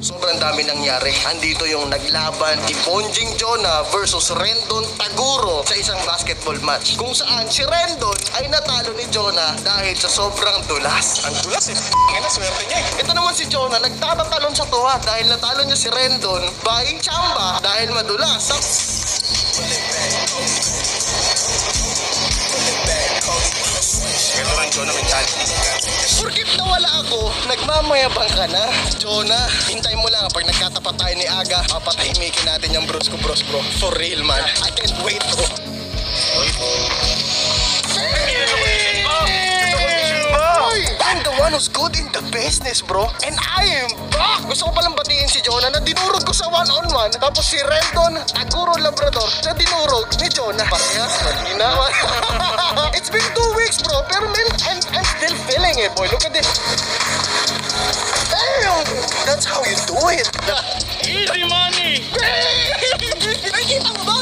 sobrang dami nangyari. Andito yung naglaban ni Bonjing Jonah versus Rendon Taguro sa isang basketball match. Kung saan si Rendon ay natalo ni Jonah dahil sa sobrang dulas. Ang dulas eh. Ang swerte niya eh. Ito naman si Jonah, nagtatatalon sa tuwa dahil natalo niya si Rendon by chamba dahil madulas. Ito lang Jonah mentality. Porkit nawala ako, nagmamayabang ka na. Jonah, hintay mo lang pag nagkatapat tayo ni Aga, papatahimikin natin yung bros ko bro. For real man, I can't wait bro. I'm the one who's good in the business, bro. And I am back! Gusto ko palang batiin si Jonah na dinurog ko sa one-on-one. Tapos si Rendon, Taguro Labrador, na dinurog ni Jonah. Parehas, malina. It's been 2 weeks, bro. Pero man, I'm still feeling it, boy. Look at this. Damn! That's how you do it. Easy money! Nakikita mo ba?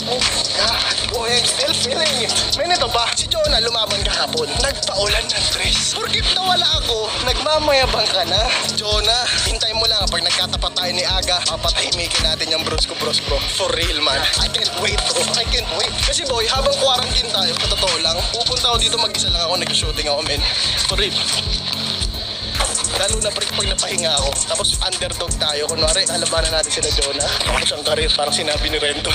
Oh God, boy, I'm still feeling it. May nito ba? Si Jonah lumaban kahapon. Nagpaulan ng dress. Porkit nawala ako, nagmamayabang ka na. Jonah, hintay mo lang pag nagkatapat tayo ni Aga, papatahimikin natin yung bros ko bro. For real man, I can't wait bro. I can't wait. Kasi boy, habang quarantine tayo, sa totoo lang, pupunta ako dito mag-isa lang ako, nag-shooting ako men. For real. Lalo na pag napahinga ako. Tapos underdog tayo. Kunwari, alabanan natin sila Jonah. Tapos ang karir, parang sinabi ni Rendon.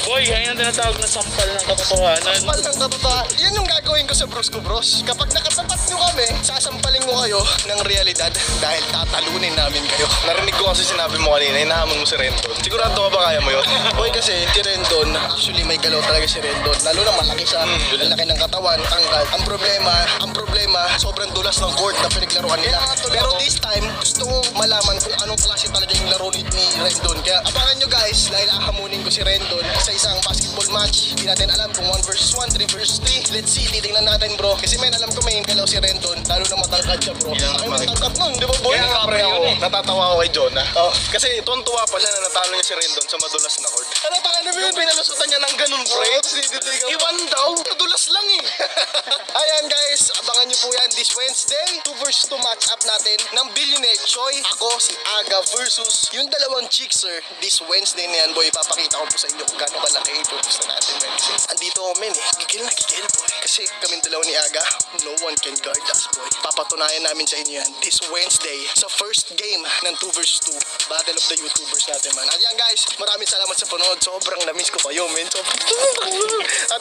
Boy, yan ang tinatawag na sampal ng katotohanan. Sampal ng katotohanan. Yan yung gagawin ko sa Bros Ko Bros. Kapag nakatapat nyo kami, sasampalin mo kayo ng realidad dahil tatalunin namin kayo. Narinig ko kasi sinabi mo kanina, hinahamon mo si Rendon. Sigurado ka ba kaya mo yun? Boy, kasi si Rendon, actually may galaw talaga si Rendon. Lalo na malaki siya. Malaki ng katawan, tangkal. Ang problema, sobrang dulas ng court na pinaglaruan nila. Pero this time, gusto kong malaman kung anong klase talaga yung laro ni Rendon. Kaya abangan nyo guys, dahil ahamunin ko si Rendon sa isang basketball match. Hindi natin alam kung 1 versus 1, 3 versus 3. Let's see, titingnan natin bro. Kasi men, alam ko may galaw si Rendon, lalo na matangkad siya bro. Ay, matangkad nun, di ba boy? Kaya nga pre ako, natatawa ako kay Jonah. Kasi tuwan-tuwa pa siya na natalo niya si Rendon sa madulas na court. Ano tanga na ba yun? Pinalusutan niya ng ganun pre. Iwan daw, nadulas lang eh. Ayan guys, abangan nyo po yan this Wednesday. 2 versus 2 match up natin ng Billionaire Choi. Ako si Aga versus yung dalawang chicks sir. This Wednesday na yan boy, ipapakita ko po sa inyo kung gano'ng kalaki yung purpose na natin men. Andito ako men eh, gigil boy. Kasi kaming dalawa ni Aga, no one can guard us boy. Papatunayan namin sa inyo yan this Wednesday sa first game ng 2 versus 2 Battle of the YouTubers natin man. At yan guys, maraming salamat sa panood. Sobrang na-miss ko kayo men. At